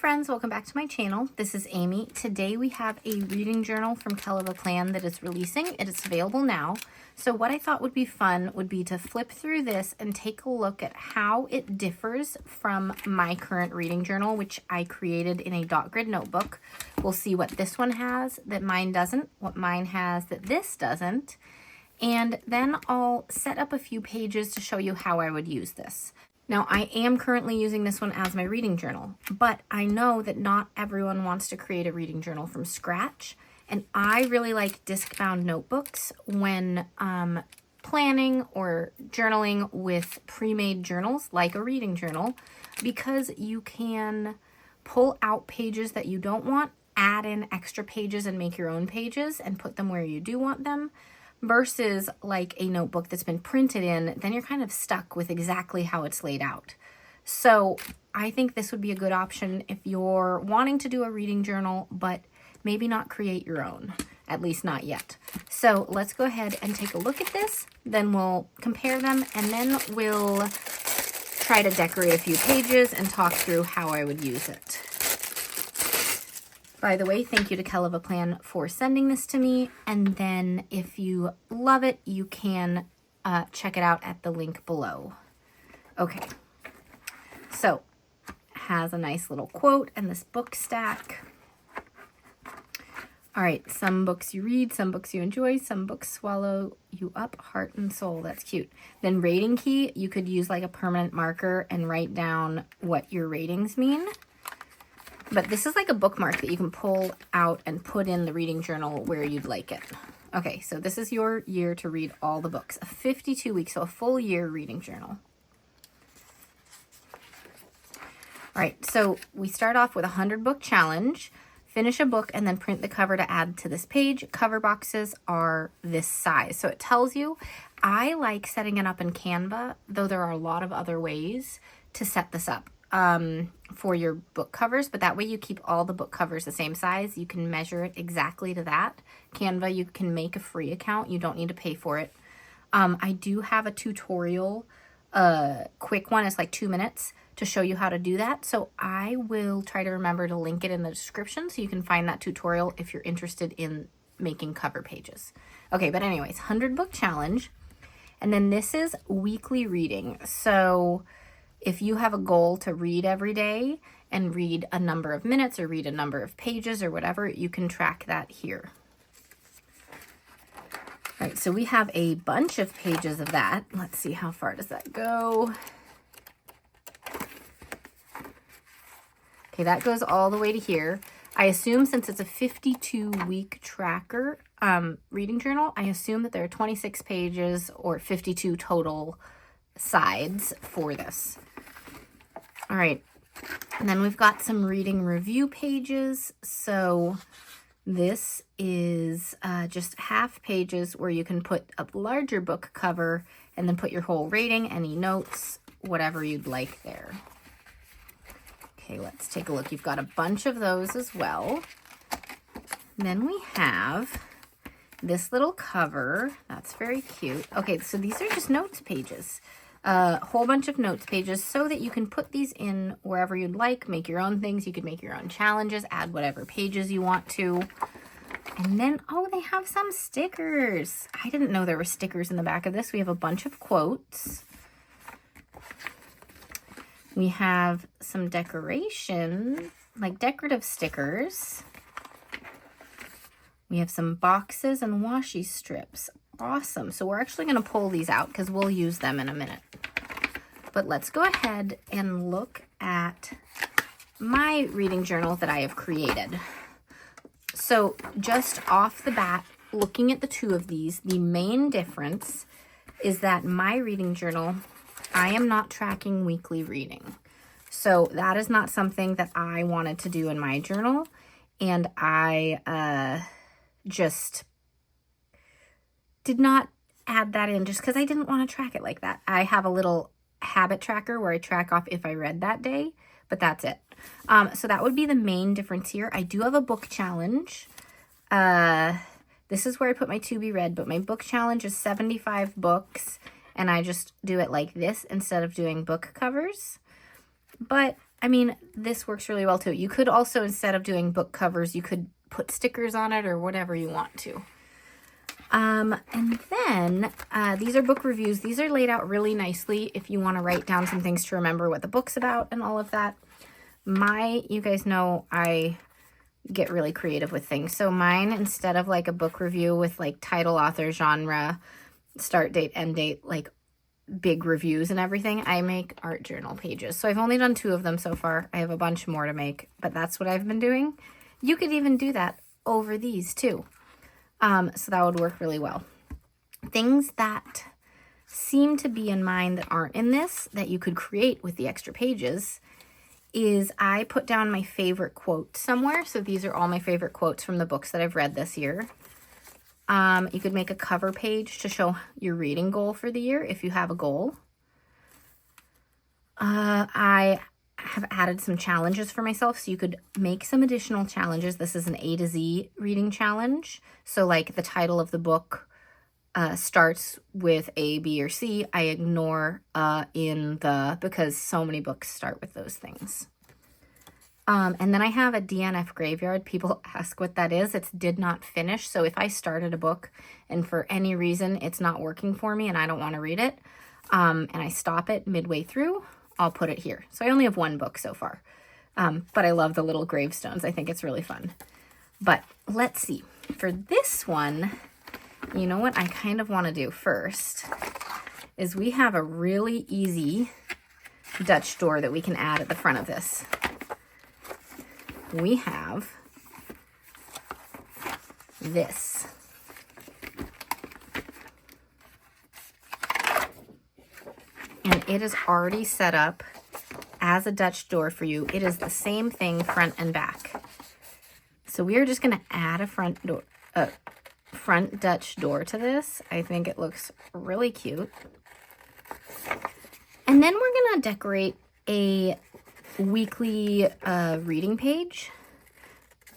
friends, welcome back to my channel. This is Amy. Today we have a reading journal from Kellofaplan that is releasing. It is available now. So what I thought would be fun would be to flip through this and take a look at how it differs from my current reading journal, which I created in a dot grid notebook. We'll see what this one has that mine doesn't, what mine has that this doesn't, and then I'll set up a few pages to show you how I would use this. Now, I am currently using this one as my reading journal, but I know that not everyone wants to create a reading journal from scratch, and I really like Discbound notebooks when planning or journaling with pre-made journals, like a reading journal, because you can pull out pages that you don't want, add in extra pages and make your own pages and put them where you do want them. Versus like a notebook that's been printed in, then you're kind of stuck with exactly how it's laid out. So I think this would be a good option if you're wanting to do a reading journal, but maybe not create your own, at least not yet. So let's go ahead and take a look at this, then we'll compare them, and then we'll try to decorate a few pages and talk through how I would use it. By the way, thank you to Kellofaplan for sending this to me. And then if you love it, you can check it out at the link below. Okay, so has a nice little quote and this book stack. All right, some books you read, some books you enjoy, some books swallow you up, heart and soul. That's cute. Then rating key, you could use like a permanent marker and write down what your ratings mean. But this is like a bookmark that you can pull out and put in the reading journal where you'd like it. Okay, so this is your year to read all the books. 52 weeks, so a full year reading journal. All right, so we start off with a 100-book challenge. Finish a book and then print the cover to add to this page. Cover boxes are this size. So it tells you, I like setting it up in Canva, though there are a lot of other ways to set this up for your book covers, but that way you keep all the book covers the same size. You can measure it exactly to that. Canva, you can make a free account. You don't need to pay for it. I do have a tutorial, quick one. It's like 2 minutes to show you how to do that. So I will try to remember to link it in the description so you can find that tutorial if you're interested in making cover pages. Okay, but anyways, 100-book challenge. And then this is weekly reading. So if you have a goal to read every day and read a number of minutes or read a number of pages or whatever, you can track that here. All right, so we have a bunch of pages of that. Let's see, how far does that go? Okay, that goes all the way to here. I assume since it's a 52-week tracker reading journal, I assume that there are 26 pages or 52 total sides for this. All right, and then we've got some reading review pages. So this is just half pages where you can put a larger book cover and then put your whole rating, any notes, whatever you'd like there. Okay, let's take a look. You've got a bunch of those as well. And then we have this little cover. That's very cute. Okay, so these are just notes pages. A whole bunch of notes pages so that you can put these in wherever you'd like, make your own things. You could make your own challenges, add whatever pages you want to. And then, oh, they have some stickers. I didn't know there were stickers in the back of this. We have a bunch of quotes. We have some decoration, like decorative stickers. We have some boxes and washi strips. Awesome. So we're actually going to pull these out because we'll use them in a minute. But let's go ahead and look at my reading journal that I have created. So just off the bat, looking at the two of these, the main difference is that my reading journal, I am not tracking weekly reading. So that is not something that I wanted to do in my journal. And I just did not add that in just because I didn't want to track it like that. I have a little habit tracker where I track off if I read that day, but that's it. So that would be the main difference here. I do have a book challenge. This is where I put my to be read, but my book challenge is 75 books, and I just do it like this instead of doing book covers. But I mean, this works really well too. You could also, instead of doing book covers, you could put stickers on it or whatever you want to. And then these are book reviews. These are laid out really nicely if you want to write down some things to remember what the book's about and all of that. You guys know I get really creative with things. So mine, instead of like a book review with like title, author, genre, start date, end date, like big reviews and everything, I make art journal pages. So I've only done 2 of them so far. I have a bunch more to make, but that's what I've been doing. You could even do that over these too. So that would work really well. Things that seem to be in mine that aren't in this, that you could create with the extra pages, is I put down my favorite quote somewhere. So these are all my favorite quotes from the books that I've read this year. You could make a cover page to show your reading goal for the year if you have a goal. I have added some challenges for myself, so you could make some additional challenges. This is an A to Z reading challenge. So like the title of the book starts with A, B, or C. I ignore in the, because so many books start with those things. And then I have a DNF graveyard. People ask what that is. It's did not finish. So if I started a book and for any reason it's not working for me and I don't want to read it, and I stop it midway through, I'll put it here. So I only have 1 book so far. But I love the little gravestones. I think it's really fun. But let's see. For this one, you know what I kind of want to do first is we have a really easy Dutch door that we can add at the front of this. We have this. And it is already set up as a Dutch door for you. It is the same thing front and back. So we are just going to add a front Dutch door to this. I think it looks really cute. And then we're going to decorate a weekly reading page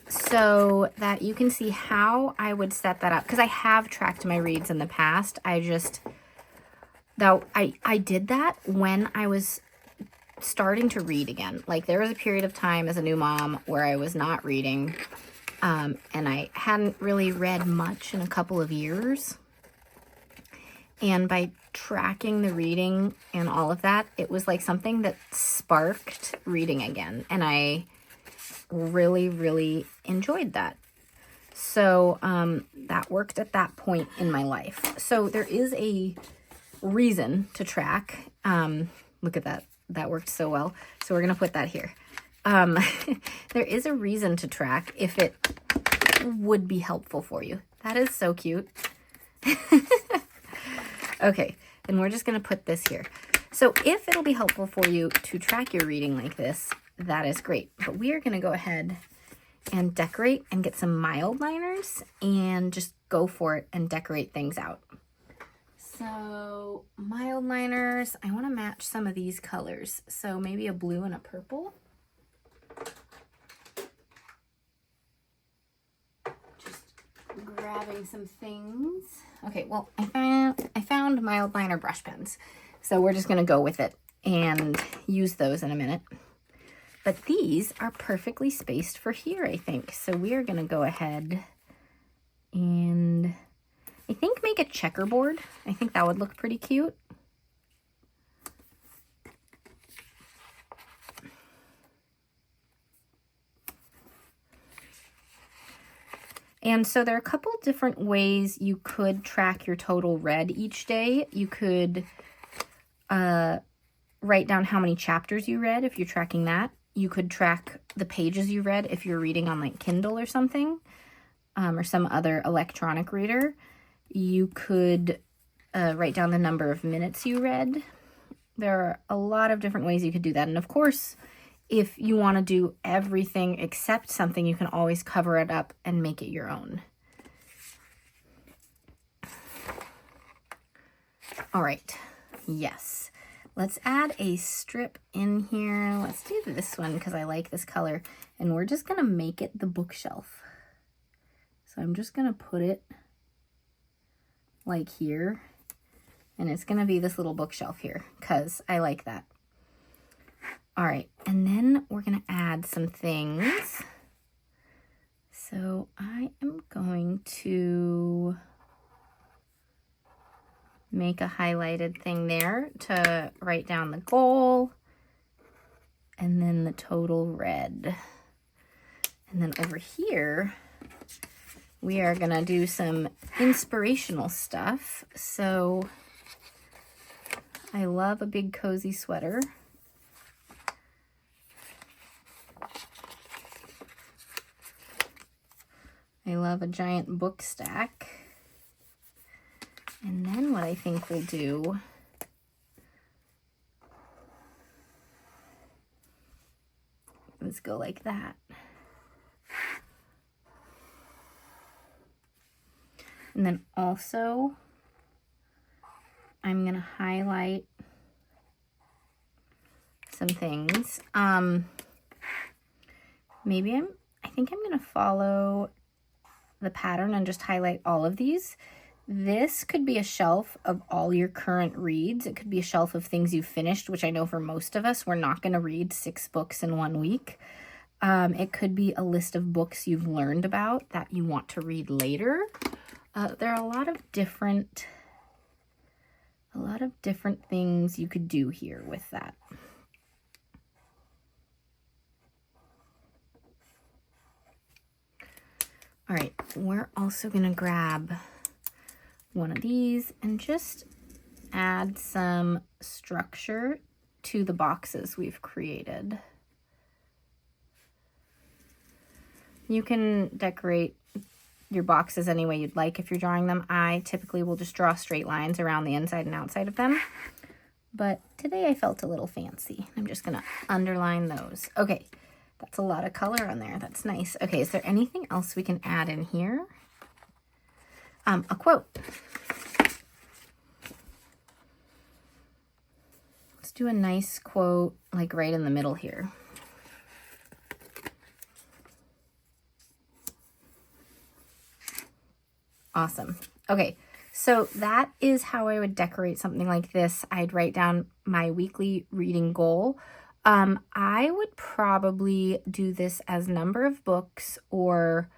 so that you can see how I would set that up, because I have tracked my reads in the past. I did that when I was starting to read again. Like there was a period of time as a new mom where I was not reading, and I hadn't really read much in a couple of years. And by tracking the reading and all of that, it was like something that sparked reading again. And I really, really enjoyed that. So that worked at that point in my life. So there is a reason to track. Look at that. That worked so well. So we're going to put that here. There is a reason to track if it would be helpful for you. That is so cute. Okay, and we're just going to put this here. So if it'll be helpful for you to track your reading like this, that is great. But we are going to go ahead and decorate and get some mild liners and just go for it and decorate things out. So mild liners, I want to match some of these colors. So maybe a blue and a purple. Just grabbing some things. Okay, well, I found mild liner brush pens. So we're just going to go with it and use those in a minute. But these are perfectly spaced for here, I think. So we are going to go ahead and I think make a checkerboard. I think that would look pretty cute. And so there are a couple different ways you could track your total read each day. You could write down how many chapters you read if you're tracking that. You could track the pages you read if you're reading on like Kindle or something, or some other electronic reader. You could write down the number of minutes you read. There are a lot of different ways you could do that. And of course, if you want to do everything except something, you can always cover it up and make it your own. All right. Yes. Let's add a strip in here. Let's do this one because I like this color. And we're just going to make it the bookshelf. So I'm just going to put it like here. And it's going to be this little bookshelf here because I like that. All right, and then we're gonna add some things. So I am going to make a highlighted thing there to write down the goal, and then the total red. And then over here, we are gonna do some inspirational stuff. So I love a big cozy sweater. I love a giant book stack. And then what I think we'll do is go like that. And then also, I'm gonna highlight some things. I think I'm gonna follow the pattern and just highlight all of these. This could be a shelf of all your current reads. It could be a shelf of things you've finished, which I know for most of us, we're not gonna read 6 books in 1 week. It could be a list of books you've learned about that you want to read later. There are a lot of different things you could do here with that. All right, we're also gonna grab one of these and just add some structure to the boxes we've created. You can decorate your boxes any way you'd like if you're drawing them. I typically will just draw straight lines around the inside and outside of them. But today I felt a little fancy. I'm just gonna underline those. Okay, that's a lot of color on there. That's nice. Okay, is there anything else we can add in here? A quote. Let's do a nice quote, like right in the middle here. Awesome. Okay, so that is how I would decorate something like this. I'd write down my weekly reading goal. I would probably do this as number of books or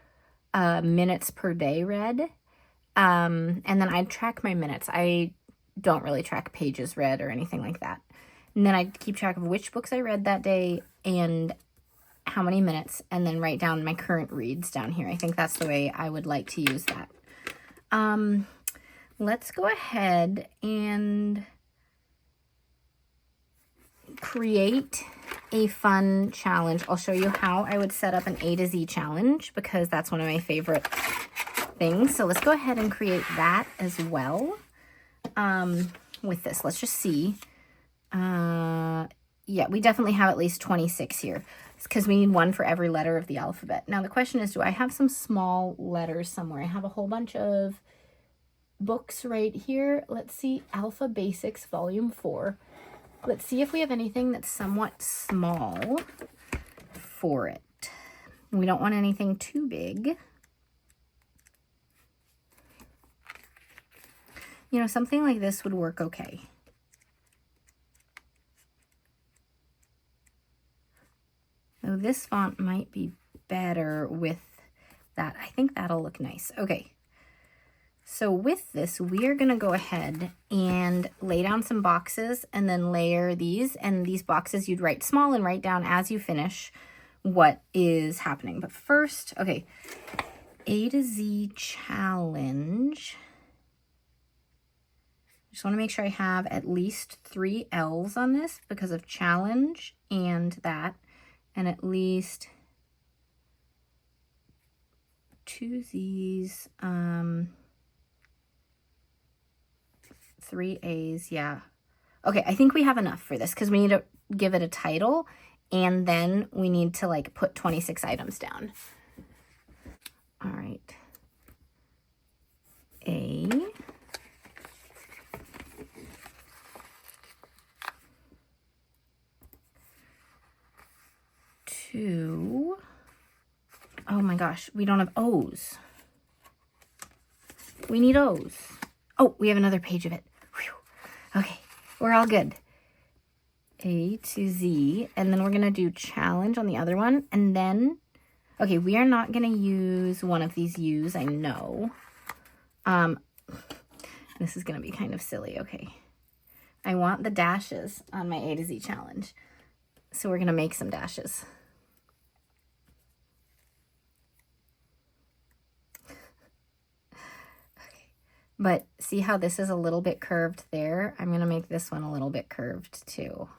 minutes per day read. And then I'd track my minutes. I don't really track pages read or anything like that. And then I'd keep track of which books I read that day and how many minutes, and then write down my current reads down here. I think that's the way I would like to use that. Let's go ahead and create a fun challenge. I'll show you how I would set up an A to Z challenge because that's one of my favorite things. So let's go ahead and create that as well. With this, let's just see. Yeah, we definitely have at least 26 here because we need one for every letter of the alphabet. Now the question is, do I have some small letters somewhere? I have a whole bunch of books right here. Let's see, Alpha Basics Volume 4. Let's see if we have anything that's somewhat small for it. We don't want anything too big. You know, something like this would work okay. Though this font might be better with that. I think that'll look nice. Okay. So with this, we are going to go ahead and lay down some boxes and then layer these. And these boxes you'd write small and write down as you finish what is happening. But first, okay, A to Z challenge. Just want to make sure I have at least 3 L's on this because of challenge and that, and at least 2 Z's, 3 A's, yeah. Okay, I think we have enough for this because we need to give it a title and then we need to like put 26 items down. All right. A. Two. Oh my gosh, we don't have O's. We need O's. Oh, we have another page of it. Whew. Okay, we're all good. A to Z, and then we're going to do challenge on the other one, and then, okay, we are not going to use one of these U's, I know. This is going to be kind of silly, okay. I want the dashes on my A to Z challenge, so we're going to make some dashes. But see how this is a little bit curved there? I'm going to make this one a little bit curved too.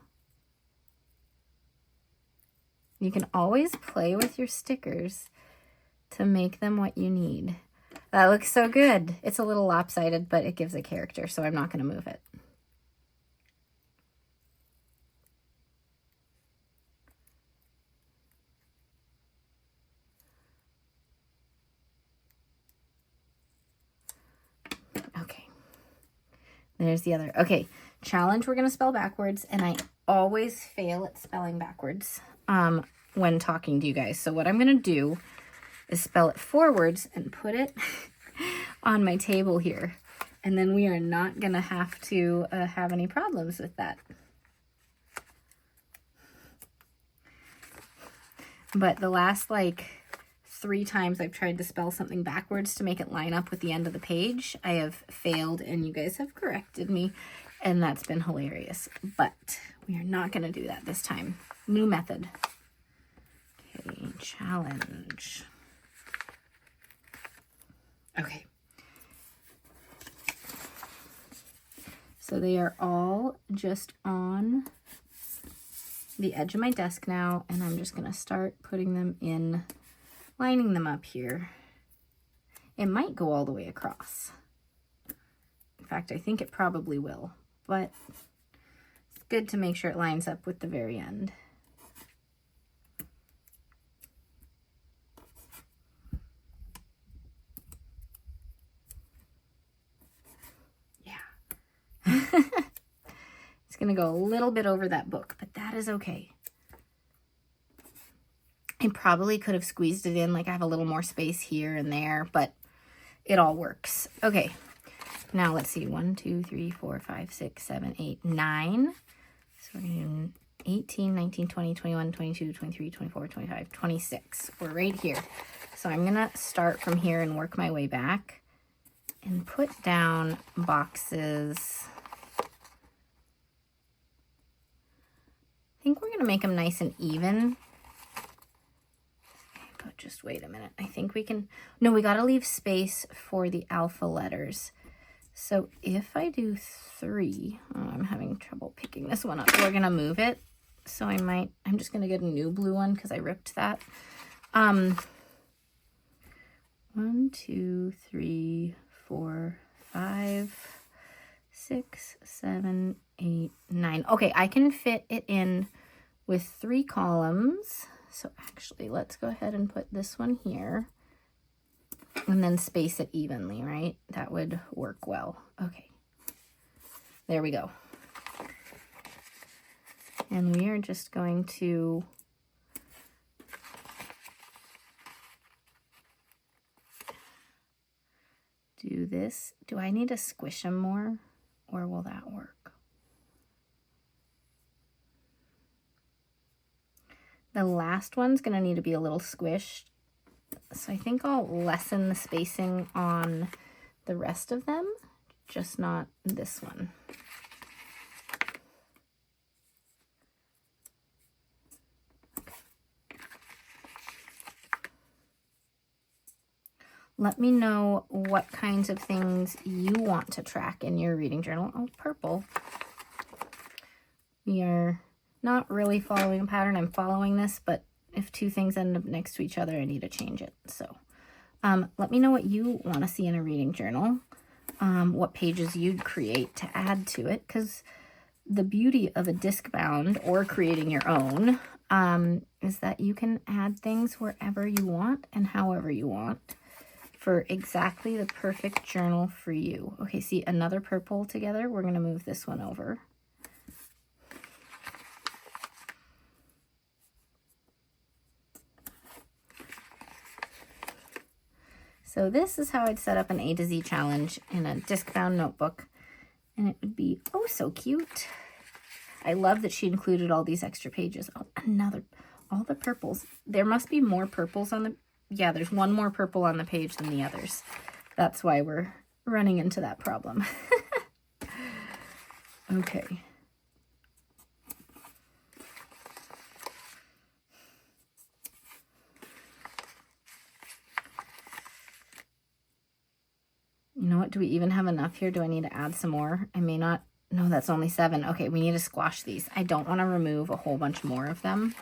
You can always play with your stickers to make them what you need. That looks so good. It's a little lopsided, but it gives a character, so I'm not going to move it. Okay. There's the other. Okay, challenge we're going to spell backwards, and I always fail at spelling backwards when talking to you guys. So what I'm going to do is spell it forwards and put it on my table here. And then we are not going to have to have any problems with that. But the last, like, 3 times I've tried to spell something backwards to make it line up with the end of the page, I have failed, and you guys have corrected me, and that's been hilarious. But we are not going to do that this time. New method. Okay, challenge. Okay. So they are all just on the edge of my desk now, and I'm just going to start putting them in, lining them up here. It might go all the way across. In fact, I think it probably will, but it's good to make sure it lines up with the very end. It's going to go a little bit over that book, but that is okay. I probably could have squeezed it in, like I have a little more space here and there, but it all works. Okay, now let's see. 1, 2, 3, 4, 5, 6, 7, 8, 9. So we're going to do 18, 19, 20, 21, 22, 23, 24, 25, 26. We're right here. So I'm going to start from here and work my way back and put down boxes. I think we're going to make them nice and even. But just wait a minute. I think we can... No, we got to leave space for the alpha letters. So if I do 3... Oh, I'm having trouble picking this one up. We're going to move it. So I'm just going to get a new blue one because I ripped that. 1, 2, 3, 4, 5, 6, 7, 8, 9. Okay, I can fit it in with 3 columns. So actually, let's go ahead and put this one here and then space it evenly, right? That would work well. Okay, there we go. And we are just going to do this. Do I need to squish them more, or will that work? The last one's going to need to be a little squished. So I think I'll lessen the spacing on the rest of them, just not this one. Let me know what kinds of things you want to track in your reading journal. Oh, purple. We are not really following a pattern. I'm following this, but if 2 things end up next to each other, I need to change it. So let me know what you want to see in a reading journal, what pages you'd create to add to it, because the beauty of a Discbound or creating your own is that you can add things wherever you want and however you want for exactly the perfect journal for you. Okay, see another purple together. We're going to move this one over. So this is how I'd set up an A to Z challenge in a Discbound notebook. And it would be oh so cute. I love that she included all these extra pages. Oh, all the purples. There must be more purples on the, yeah, there's one more purple on the page than the others. That's why we're running into that problem. Okay. You know what? Do we even have enough here? Do I need to add some more? I may not. No, that's only 7. Okay, we need to squash these. I don't want to remove a whole bunch more of them.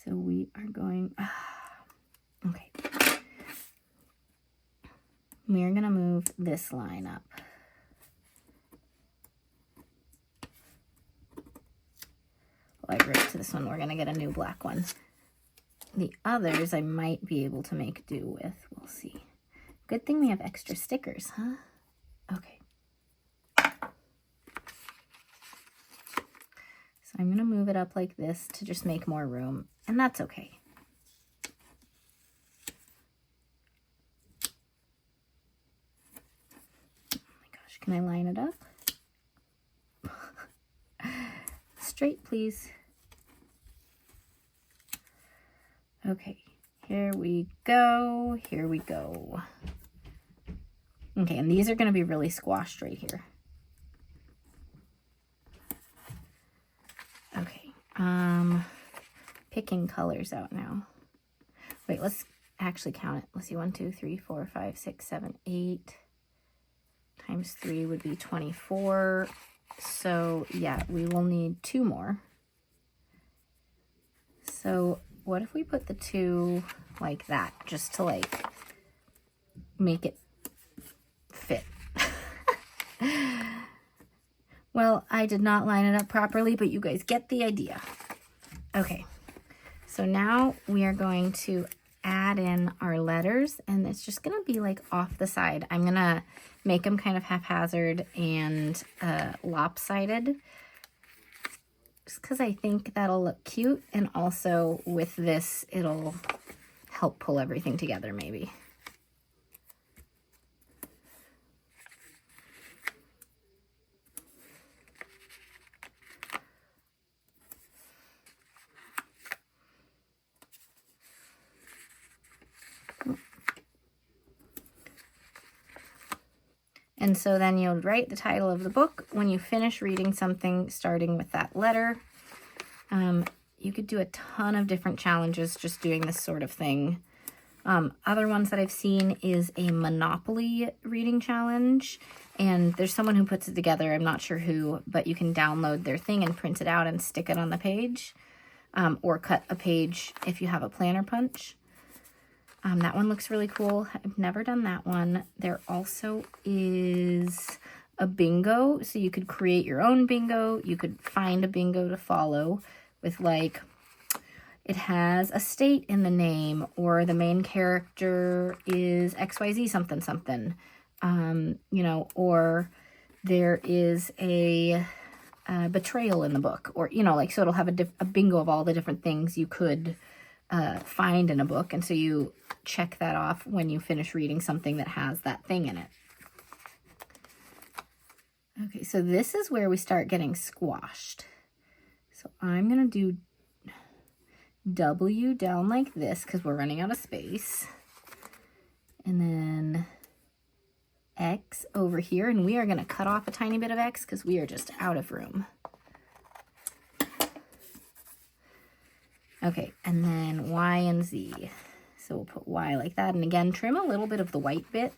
So we are going... Okay. We are going to move this line up. Like right to this one, we're going to get a new black one. The others I might be able to make do with. We'll see. Good thing we have extra stickers, huh? Okay. So I'm going to move it up like this to just make more room, and that's okay. Oh my gosh, can I line it up? Straight, please. Okay, here we go, here we go. Okay, and these are going to be really squashed right here. Okay, picking colors out now. Wait, let's actually count it. Let's see, 1, 2, 3, 4, 5, 6, 7, 8 times 3 would be 24. So yeah, we will need 2 more. So what if we put the 2 like that, just to like make it fit? Well, I did not line it up properly, but you guys get the idea. Okay, so now we are going to add in our letters, and it's just gonna be like off the side. I'm gonna make them kind of haphazard and lopsided, just because I think that'll look cute, and also with this it'll help pull everything together maybe. And so then you'll write the title of the book when you finish reading something starting with that letter. You could do a ton of different challenges just doing this sort of thing. Other ones that I've seen is a Monopoly reading challenge. And there's someone who puts it together, I'm not sure who, but you can download their thing and print it out and stick it on the page. Or cut a page if you have a planner punch. That one looks really cool. I've never done that one. There also is a bingo. So you could create your own bingo. You could find a bingo to follow with, like, it has a state in the name, or the main character is XYZ something something. You know, or there is a betrayal in the book, or, you know, like, so it'll have a bingo of all the different things you could find in a book, and so you check that off when you finish reading something that has that thing in it. Okay, so this is where we start getting squashed. So I'm gonna do W down like this because we're running out of space, and then X over here, and we are gonna cut off a tiny bit of X because we are just out of room. Okay, and then Y and Z. So we'll put Y like that, and again, trim a little bit of the white bit,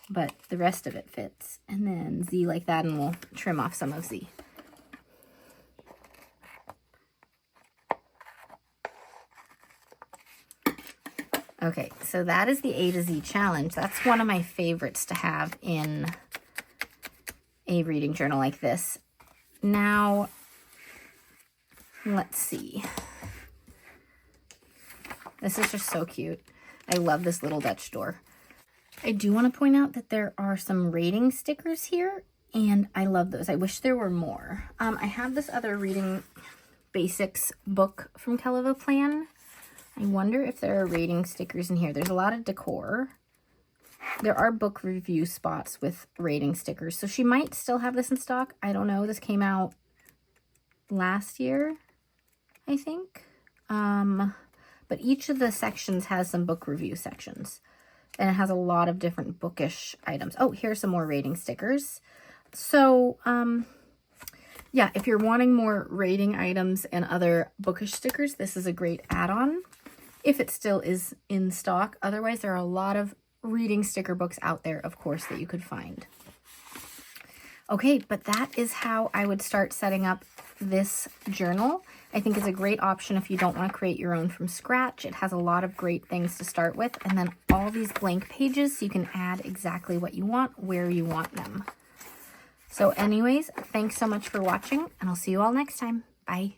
but the rest of it fits. And then Z like that, and we'll trim off some of Z. Okay, so that is the A to Z challenge. That's one of my favorites to have in a reading journal like this. Now, let's see. This is just so cute. I love this little Dutch door. I do want to point out that there are some rating stickers here, and I love those. I wish there were more. I have this other reading basics book from kellofaplan. I wonder if there are rating stickers in here. There's a lot of decor. There are book review spots with rating stickers, so she might still have this in stock. I don't know. This came out last year, I think. But each of the sections has some book review sections. And it has a lot of different bookish items. Oh, here's some more rating stickers. So, yeah, if you're wanting more rating items and other bookish stickers, this is a great add-on, if it still is in stock. Otherwise, there are a lot of reading sticker books out there, of course, that you could find. Okay, but that is how I would start setting up this journal. I think it's a great option if you don't want to create your own from scratch. It has a lot of great things to start with, and then all these blank pages so you can add exactly what you want, where you want them. So anyways, thanks so much for watching, and I'll see you all next time. Bye.